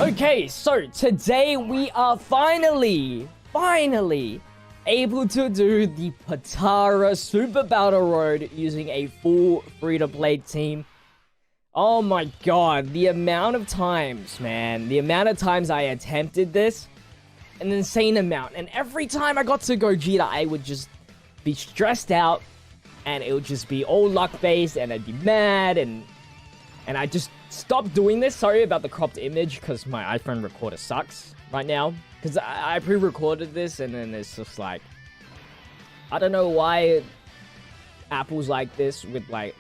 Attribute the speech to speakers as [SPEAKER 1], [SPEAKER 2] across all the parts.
[SPEAKER 1] Okay, so today we are finally able to do the Potara Super Battle Road using a full free-to-play team. Oh my god, the amount of times, man. The amount of times I attempted this. An insane amount. And every time I got to Gogeta, I would just be stressed out. And it would just be all luck-based, and I'd be mad, and I just stopped doing this. Sorry about the cropped image, because my iPhone recorder sucks right now. Because I pre-recorded this, and then it's just like... I don't know why Apple's like this with, like...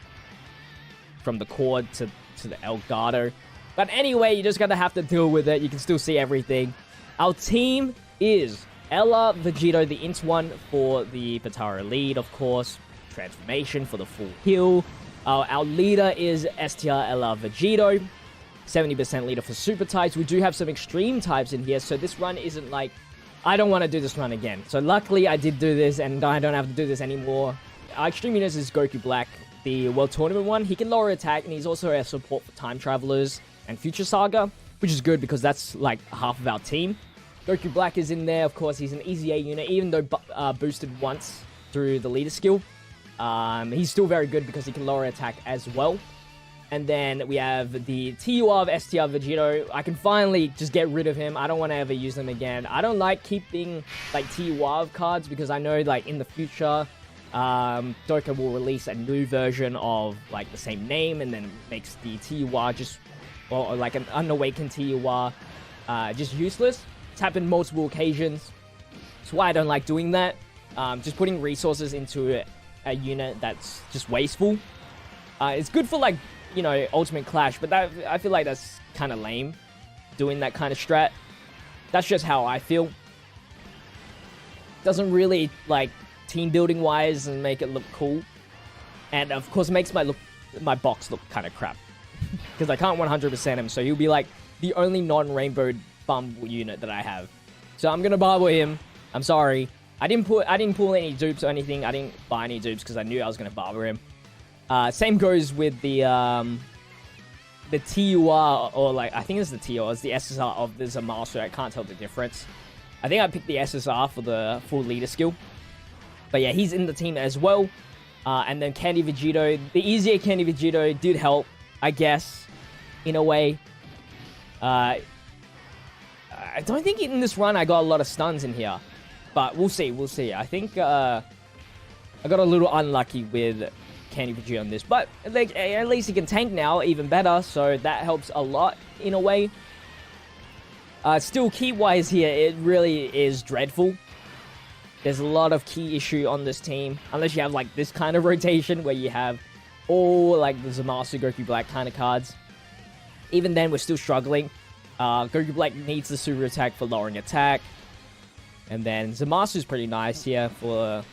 [SPEAKER 1] from the cord to the Elgato. But anyway, you just gotta have to deal with it. You can still see everything. Our team is Ella, Vegito, the Int one for the Potara lead, of course. Transformation for the full heal. Our leader is STR Ella Vegito. 70% leader for super types. We do have some extreme types in here, so this run isn't like... I don't want to do this run again. So luckily I did do this, and I don't have to do this anymore. Our extreme units is Goku Black, the World Tournament one. He can lower attack, and he's also a support for Time Travelers and Future Saga, which is good because that's like half of our team. Goku Black is in there, of course. He's an easy A unit, even though boosted once through the leader skill. He's still very good because he can lower attack as well. And then we have the TUR of STR Vegito. I can finally just get rid of him. I don't want to ever use them again. I don't like keeping like TUR cards because I know like in the future Dokkan will release a new version of like the same name and then makes the TUR just or like an unawakened TUR just useless. It's happened multiple occasions. That's why I don't like doing that. Just putting resources into a unit that's just wasteful. It's good for like, you know, Ultimate Clash, but that, I feel like that's kind of lame, doing that kind of strat. That's just how I feel. Doesn't really, like, team building wise and make it look cool. And of course, it makes my box look kind of crap. Because I can't 100% him, so he'll be like the only non-rainbow bumble unit that I have. So I'm gonna barbel him. I'm sorry. I didn't pull any dupes or anything. I didn't buy any dupes because I knew I was gonna barber him. Same goes with the TUR, or like, I think it's the TUR, it's the SSR of the Zamasu. I can't tell the difference. I think I picked the SSR for the full leader skill. But yeah, he's in the team as well. And then Candy Vegito. The easier Candy Vegito did help, I guess, in a way. I don't think in this run I got a lot of stuns in here. But we'll see, we'll see. I think I got a little unlucky with Candy Vegeta on this. But like, at least he can tank now, even better. So that helps a lot, in a way. Still, key-wise here, it really is dreadful. There's a lot of key issue on this team. Unless you have like this kind of rotation where you have all like the Zamasu, Goku Black kind of cards. Even then, we're still struggling. Goku Black needs the super attack for lowering attack. And then Zamasu's pretty nice here for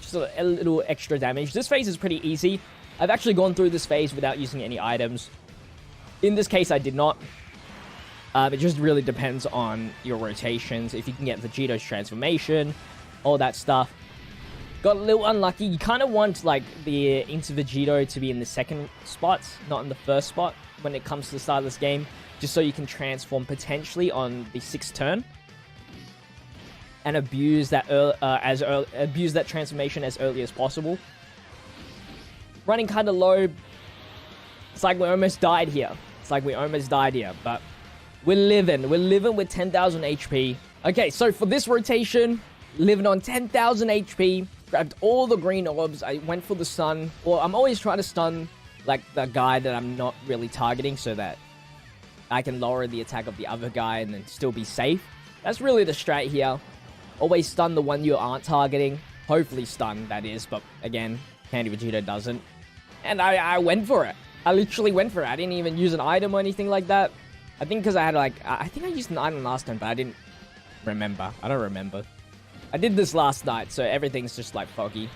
[SPEAKER 1] just a little extra damage. This phase is pretty easy. I've actually gone through this phase without using any items. In this case, I did not. It just really depends on your rotations. If you can get Vegito's transformation, all that stuff. Got a little unlucky. You kind of want like the Into Vegito to be in the second spot, not in the first spot when it comes to the start of this game. Just so you can transform potentially on the 6th turn. And abuse that abuse that transformation as early as possible. Running kind of low. It's like we almost died here. But we're living. We're living with 10,000 HP. Okay, so for this rotation, living on 10,000 HP. Grabbed all the green orbs. I went for the stun. Well, I'm always trying to stun like the guy that I'm not really targeting so that I can lower the attack of the other guy and then still be safe. That's really the strat here. Always stun the one you aren't targeting. Hopefully stun, that is. But again, Candy Vegeta doesn't. And I went for it. I literally went for it. I didn't even use an item or anything like that. I think because I had like... I think I used an item last time, but I didn't remember. I don't remember. I did this last night, so everything's just like foggy.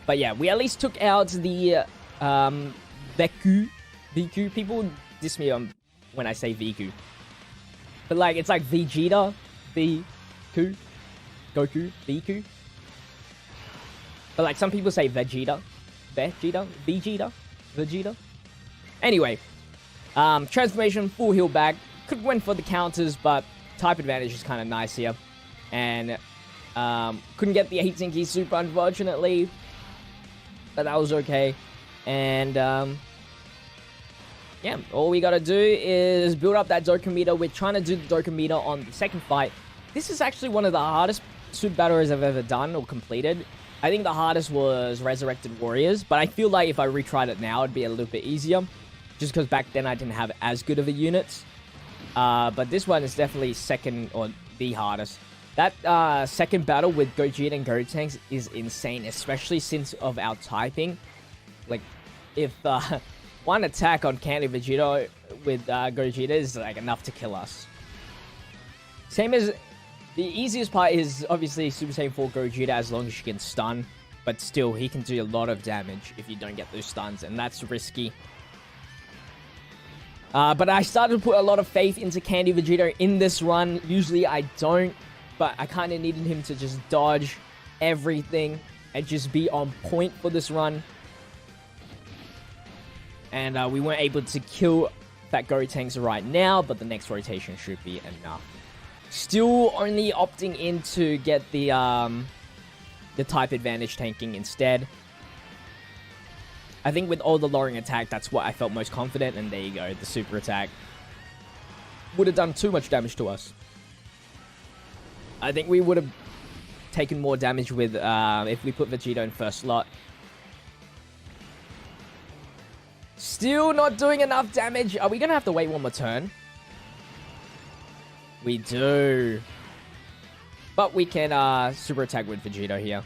[SPEAKER 1] But yeah, we at least took out the VQ. People diss me when I say VQ. But like, it's like Vegeta, VQ, Goku, VQ. But like, some people say Vegeta, Vegeta. Anyway, Transformation, full heal back. Could win for the counters, but type advantage is kind of nice here. And couldn't get the 18 key super, unfortunately. But that was okay. And yeah, all we gotta do is build up that Dokkan meter. We're trying to do the Dokkan meter on the second fight. This is actually one of the hardest super battles I've ever done or completed. I think the hardest was Resurrected Warriors, but I feel like if I retried it now, it'd be a little bit easier. Just because back then I didn't have as good of a unit. But this one is definitely second, or the hardest. That second battle with Gogeta and Gotenks is insane, especially since of our typing. Like, if one attack on Candy Vegeta with Gogeta is like enough to kill us. Same as... The easiest part is obviously Super Saiyan 4 Gogeta as long as you can stun. But still, he can do a lot of damage if you don't get those stuns, and that's risky. But I started to put a lot of faith into Candy Vegeta in this run. Usually I don't, but I kind of needed him to just dodge everything and just be on point for this run. And we weren't able to kill Fat Gotenks right now, but the next rotation should be enough. Still only opting in to get the type advantage tanking instead. I think with all the lowering attack, that's what I felt most confident. And there you go, the super attack would have done too much damage to us. I think we would have taken more damage with if we put Vegeta in first slot. Still not doing enough damage. Are we going to have to wait one more turn? We do. But we can super attack with Vegeta here.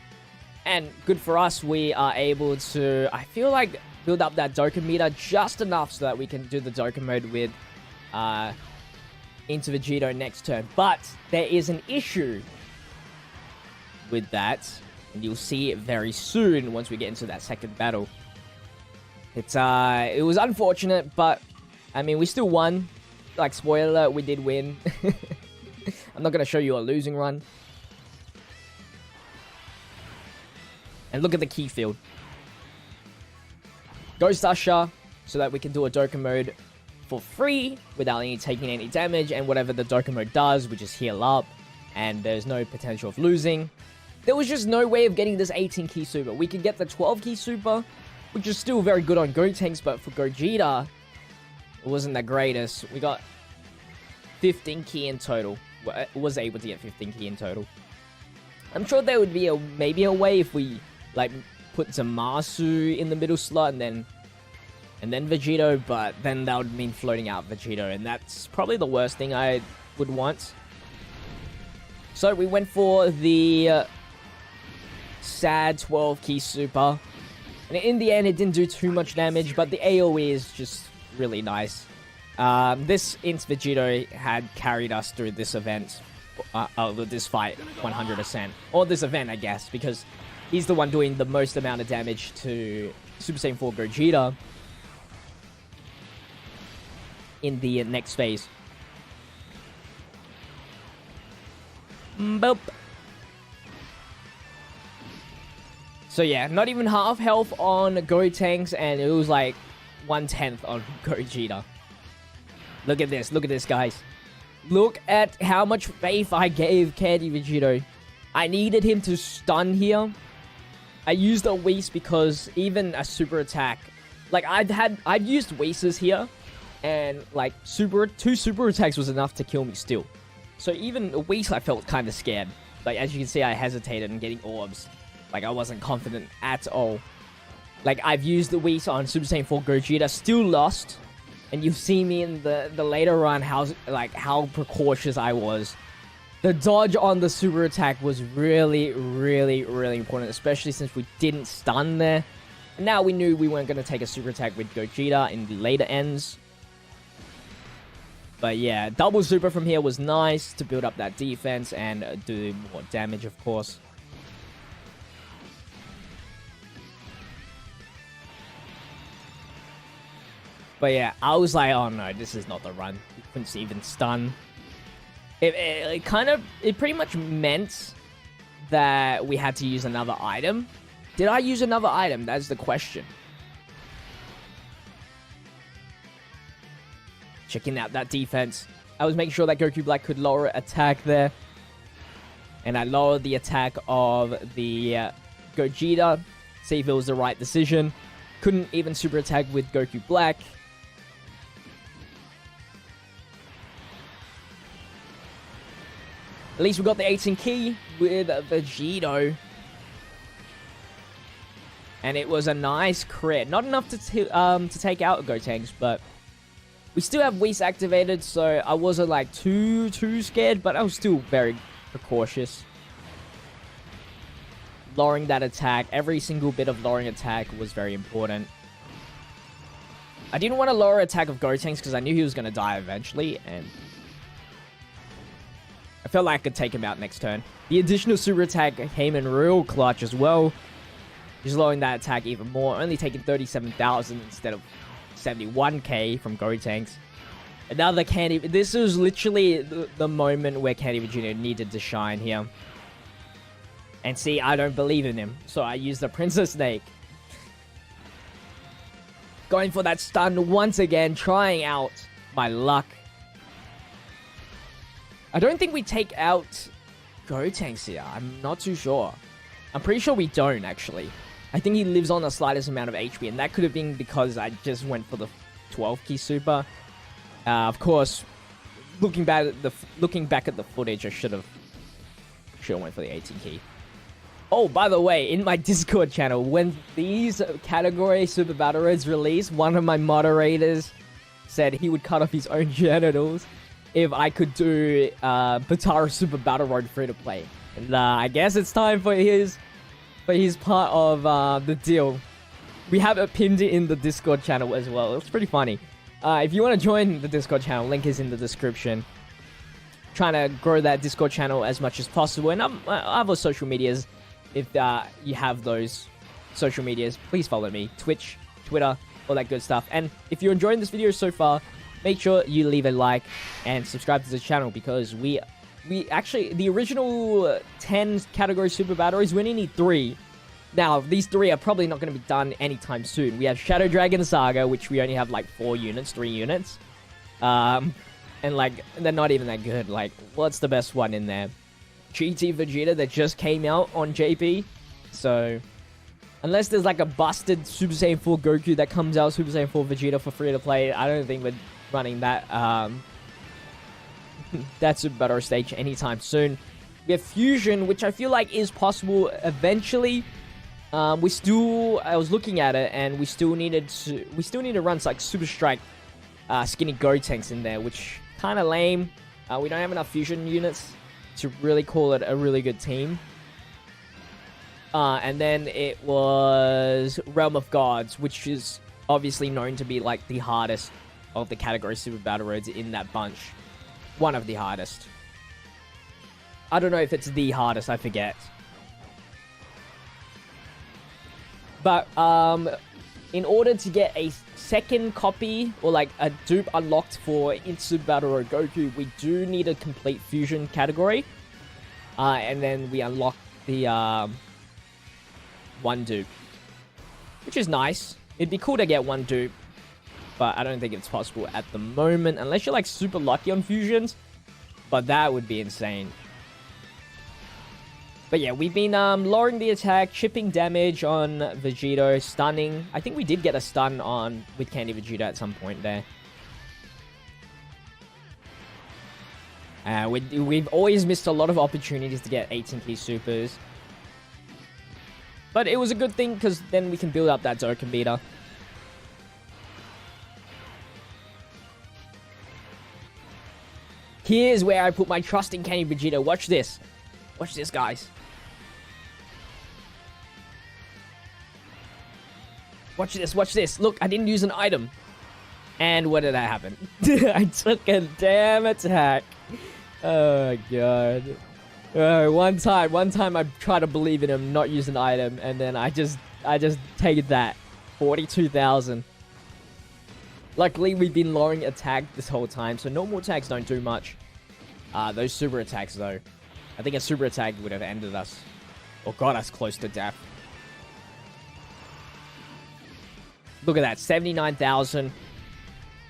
[SPEAKER 1] And good for us, we are able to, I feel like, build up that Dokkan meter just enough so that we can do the Dokkan mode with into Vegeta next turn. But there is an issue with that. And you'll see it very soon once we get into that second battle. It was unfortunate, but I mean, we still won. Like, spoiler alert, we did win. I'm not going to show you a losing run. And look at the key field. Ghost Usher, so that we can do a Dokkan mode for free without taking any damage. And whatever the Dokkan mode does, we just heal up. And there's no potential of losing. There was just no way of getting this 18 key super. We could get the 12 key super, which is still very good on Gotenks, but for Gogeta, it wasn't the greatest. We got 15 key in total. Was able to get 15 key in total. I'm sure there would be maybe a way if we like put Zamasu in the middle slot and then Vegito, but then that would mean floating out Vegito, and that's probably the worst thing I would want. So we went for the sad 12 key super, and in the end it didn't do too much damage, but the AoE is just really nice. This Int Vegito had carried us through this event, this fight, 100%. Or this event, I guess, because he's the one doing the most amount of damage to Super Saiyan 4 Gogeta in the next phase. Boop. So yeah, not even half health on Gotenks, and it was like 1/10 on Gogeta. Look at this, guys. Look at how much faith I gave Candy Vegito. I needed him to stun here. I used a Whis because even a super attack, like I'd used Whis here, and like two super attacks was enough to kill me still. So even a Whis I felt kind of scared. Like as you can see, I hesitated in getting orbs. Like I wasn't confident at all. Like I've used the Whis on Super Saiyan 4 Gogeta, still lost. And you've seen me in the later run how precautious I was. The dodge on the super attack was really, really, really important, especially since we didn't stun there. And now we knew we weren't going to take a super attack with Gogeta in the later ends. But yeah, double super from here was nice to build up that defense and do more damage, of course. But yeah, I was like, oh no, this is not the run. We couldn't even stun. It pretty much meant that we had to use another item. Did I use another item? That's the question. Checking out that defense. I was making sure that Goku Black could lower attack there. And I lowered the attack of the Gogeta. See if it was the right decision. Couldn't even super attack with Goku Black. At least we got the 18 key with Vegito. And it was a nice crit. Not enough to take out Gotenks, but we still have Whis activated, so I wasn't like too scared, but I was still very precautious. Lowering that attack, every single bit of lowering attack was very important. I didn't want to lower attack of Gotenks because I knew he was going to die eventually, and I felt like I could take him out next turn. The additional super attack came in real clutch as well. Just lowering that attack even more, only taking 37,000 instead of 71k from Gotenks. Another Candy. This was literally the moment where Candy Vegeta needed to shine here. And see, I don't believe in him, so I used the Princess Snake. Going for that stun once again, trying out my luck. I don't think we take out Gotenks here. I'm not too sure. I'm pretty sure we don't, actually. I think he lives on the slightest amount of HP, and that could have been because I just went for the 12 key super. Of course, looking back at the footage, I should have went for the 18 key. Oh, by the way, in my Discord channel, when these category Super Battle Roads release, one of my moderators said he would cut off his own genitals if I could do Potara Super Battle Road free to play. And I guess it's time for his part of the deal. We have it pinned in the Discord channel as well. It's pretty funny. If you want to join the Discord channel, link is in the description. Trying to grow that Discord channel as much as possible, and other social medias. If you have those social medias, please follow me. Twitch, Twitter, all that good stuff. And if you're enjoying this video so far, make sure you leave a like and subscribe to the channel, because we actually, the original 10 category Super Batteries, we only need 3. Now, these 3 are probably not going to be done anytime soon. We have Shadow Dragon Saga, which we only have like 4 units, 3 units. And like, they're not even that good. Like, what's the best one in there? GT Vegeta that just came out on JP. So, unless there's like a busted Super Saiyan 4 Goku that comes out, Super Saiyan 4 Vegeta for free to play, I don't think we're running that that Super Battle stage anytime soon. We have Fusion, which I feel like is possible eventually. I was looking at it, and we still need to run like Super Strike skinny Gotenks in there, which kind of lame. We don't have enough Fusion units to really call it a really good team. And then it was Realm of Gods, which is obviously known to be like the hardest of the category Super Battle Roads in that bunch. One of the hardest. I don't know if it's the hardest, I forget. But in order to get a second copy, or like a dupe unlocked for Super Battle Road Goku, we do need a complete Fusion category. And then we unlock the one dupe, which is nice. It'd be cool to get one dupe, but I don't think it's possible at the moment, unless you're like super lucky on Fusions. But that would be insane. But yeah, we've been lowering the attack, chipping damage on Vegito, stunning. I think we did get a stun on with Candy Vegeta at some point there. We've always missed a lot of opportunities to get 18 key supers. But it was a good thing, because then we can build up that Dokkan meter. Here's where I put my trust in Candy Vegeta. Watch this. Watch this, guys. Watch this, watch this. Look, I didn't use an item. And what did that happen? I took a damn attack. Oh, God. One time I tried to believe in him, not use an item, and then I just take that. 42,000. Luckily, we've been lowering attack this whole time, so normal attacks don't do much. Those super attacks, though. I think a super attack would have ended us, or got us close to death. Look at that, 79,000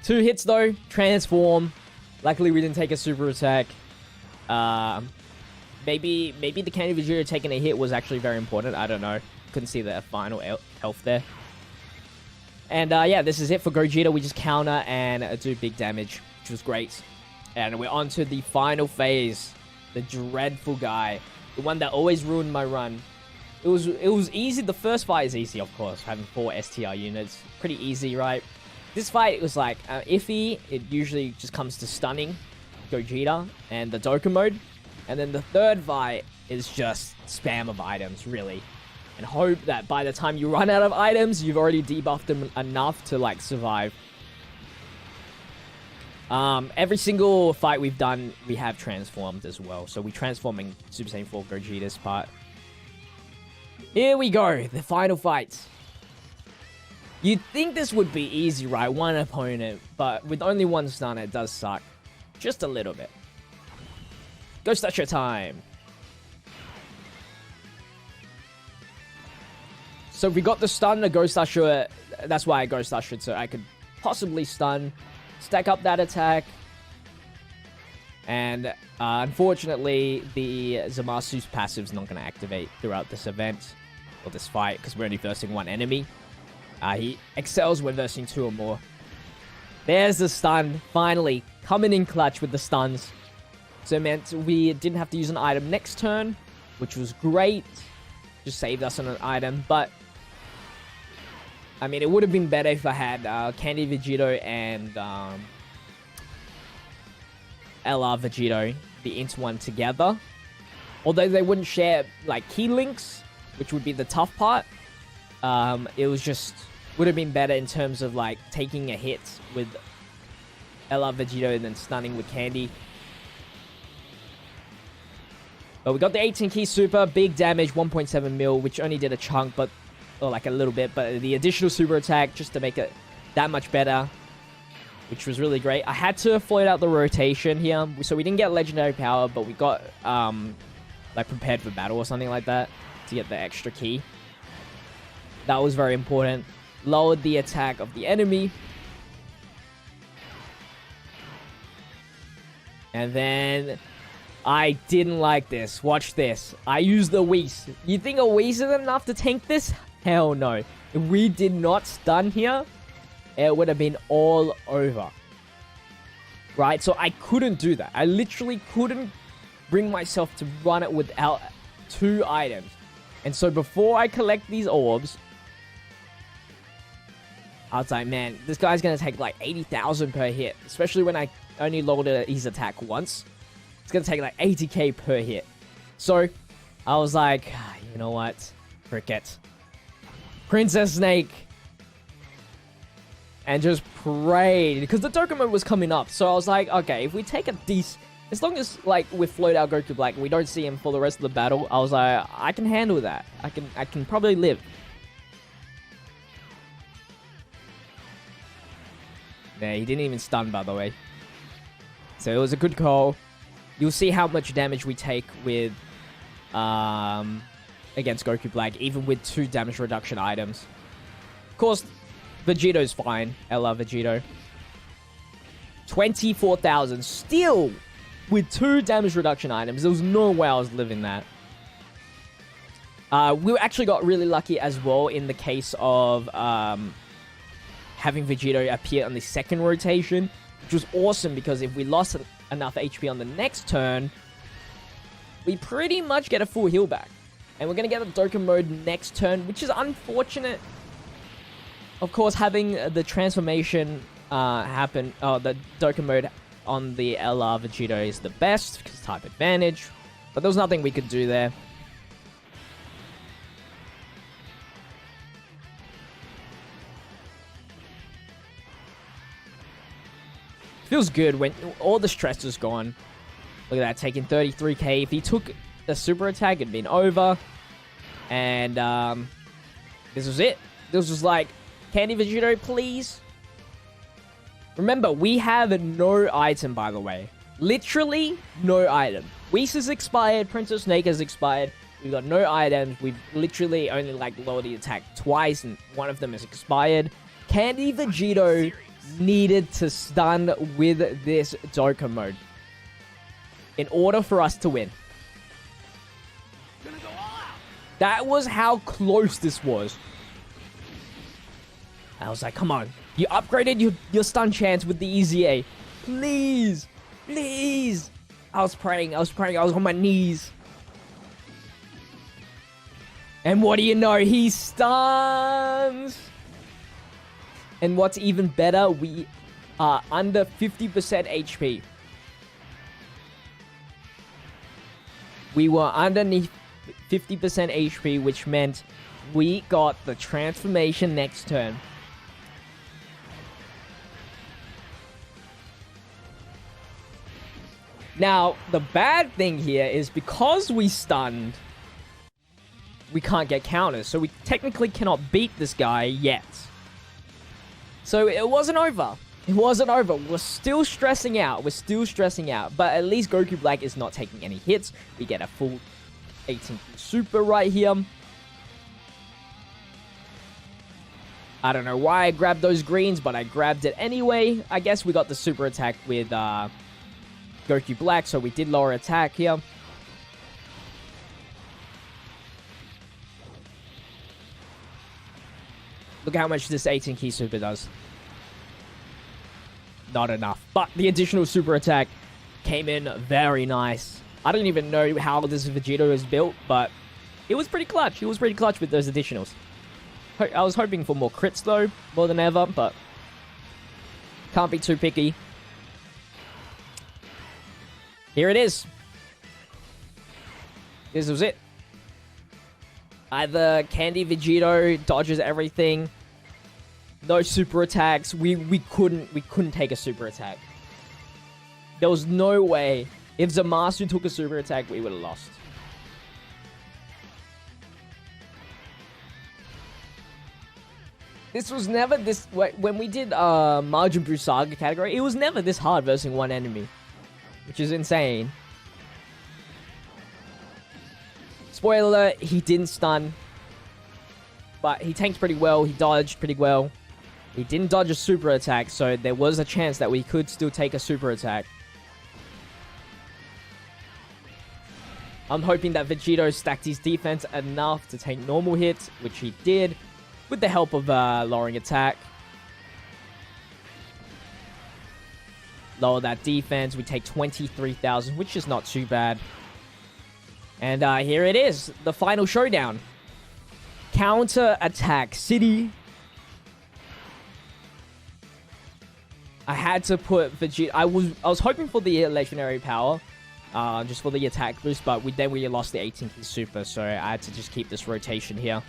[SPEAKER 1] 2 hits though. Transform. Luckily, we didn't take a super attack. Maybe the Candy Vegeta taking a hit was actually very important. I don't know. Couldn't see the final health there. And yeah, this is it for Gogeta. We just counter and do big damage, which was great. And we're on to the final phase. The dreadful guy. The one that always ruined my run. It was easy. The first fight is easy, of course. Having 4 STR units. Pretty easy, right? This fight, it was like iffy. It usually just comes to stunning Gogeta and the Dokkan mode. And then the third fight is just spam of items, really. And hope that by the time you run out of items, you've already debuffed them enough to, like, survive. Every single fight we've done, we have transformed as well. So we're transforming Super Saiyan 4 Gogeta's part. Here we go, the final fight. You'd think this would be easy, right? One opponent, but with only one stun, it does suck. Just a little bit. Ghost Usher time. So we got the stun, the Ghost Usher. That's why I Ghost Ushered, so I could possibly stun, stack up that attack. And unfortunately, the Zamasu's passive's not going to activate throughout this event or this fight because we're only versing one enemy. He excels when versing 2 or more. There's the stun, finally coming in clutch with the stuns. So it meant we didn't have to use an item next turn, which was great. Just saved us on an item, but I mean, it would have been better if I had Candy Vegito and LR Vegito be into one together. Although they wouldn't share like key links, which would be the tough part. It was just would have been better in terms of like taking a hit with LR Vegito and then stunning with Candy. But we got the 18 key super, big damage, 1.7 mil, which only did a chunk, but or like a little bit. But the additional super attack just to make it that much better, which was really great. I had to float out the rotation here, so we didn't get legendary power, but we got like prepared for battle or something like that to get the extra key. That was very important. Lowered the attack of the enemy. And then I didn't like this. Watch this. I used the Whis. You think a Whis is enough to tank this? Hell no. If we did not stun here, it would have been all over. Right? So I couldn't do that. I literally couldn't bring myself to run it without 2 items. And so before I collect these orbs, I was like, man, this guy's going to take like 80,000 per hit. Especially when I only loaded his attack once. It's going to take like 80k per hit. So I was like, you know what? Cricket. Princess Snake. And just prayed. Because the Dokkan mode was coming up. So I was like, okay, if we take a decent... As long as, like, we float out Goku Black and we don't see him for the rest of the battle, I was like, I can handle that. I can probably live. Yeah, he didn't even stun, by the way. So it was a good call. You'll see how much damage we take with... against Goku Black, even with 2 damage reduction items. Of course, Vegito's fine. LR Vegito. 24,000. Still... with 2 damage reduction items. There was no way I was living that. We actually got really lucky as well in the case of having Vegito appear on the second rotation, which was awesome because if we lost enough HP on the next turn, we pretty much get a full heal back. And we're going to get a Dokkan mode next turn, which is unfortunate. Of course, having the transformation happen, the Dokkan mode on the LR Vegito is the best, because type advantage. But there was nothing we could do there. Feels good when all the stress is gone. Look at that, taking 33k. If he took the super attack, it'd been over. And this was it. This was like, Candy Vegito, please. Remember, we have no item, by the way. Literally, no item. Whis is expired. Princess Snake has expired. We've got no items. We've literally only, like, lowered the attack twice, and one of them is expired. Candy Vegito, needed to stun with this Dokkan mode in order for us to win. That was how close this was. I was like, come on. You upgraded your stun chance with the easy A. Please. Please. I was praying. I was on my knees. And what do you know? He stuns. And what's even better, we are under 50% HP. We were underneath 50% HP, which meant we got the transformation next turn. Now, the bad thing here is because we stunned, we can't get counters. So we technically cannot beat this guy yet. So it wasn't over. It wasn't over. We're still stressing out. We're still stressing out. But at least Goku Black is not taking any hits. We get a full 18 super right here. I don't know why I grabbed those greens, but I grabbed it anyway. I guess we got the super attack with Goku Black, so we did lower attack here. Look how much this 18 key super does. Not enough. But the additional super attack came in very nice. I don't even know how this Vegito is built, but it was pretty clutch. It was pretty clutch with those additionals. I was hoping for more crits though, more than ever, but can't be too picky. Here it is. This was it. Either Candy Vegito dodges everything. No super attacks. We couldn't take a super attack. There was no way. If Zamasu took a super attack, we would have lost. This was never this... When we did Majin Buu Saga category, it was never this hard versus one enemy. Which is insane. Spoiler alert, he didn't stun. But he tanked pretty well. He dodged pretty well. He didn't dodge a super attack, so there was a chance that we could still take a super attack. I'm hoping that Vegito stacked his defense enough to take normal hits, which he did, with the help of lowering attack. Lower that defense. We take 23,000, which is not too bad. And here it is, the final showdown. Counter Attack City. I had to put Vegeta. I was hoping for the legendary power, just for the attack boost, but then we lost the 18 key super, so I had to just keep this rotation here.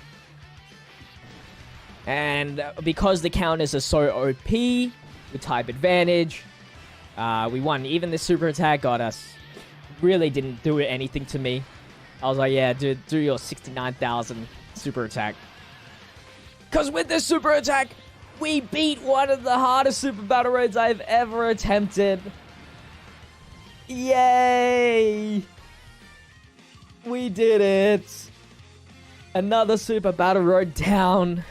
[SPEAKER 1] And because the counters are so OP with type advantage, we won. Even this super attack got us. Really didn't do anything to me. I was like, yeah, dude, do your 69,000 super attack. Because with this super attack, we beat one of the hardest super battle roads I've ever attempted. Yay! We did it. Another super battle road down.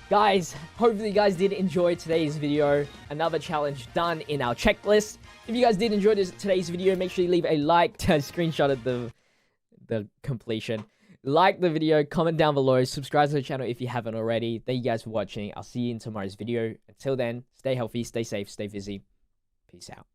[SPEAKER 1] Guys, hopefully you guys did enjoy today's video. Another challenge done in our checklist. If you guys did enjoy today's video, make sure you leave a like. Screenshot of the completion. Like the video, comment down below, subscribe to the channel if you haven't already. Thank you guys for watching. I'll see you in tomorrow's video. Until then, stay healthy, stay safe, stay busy. Peace out.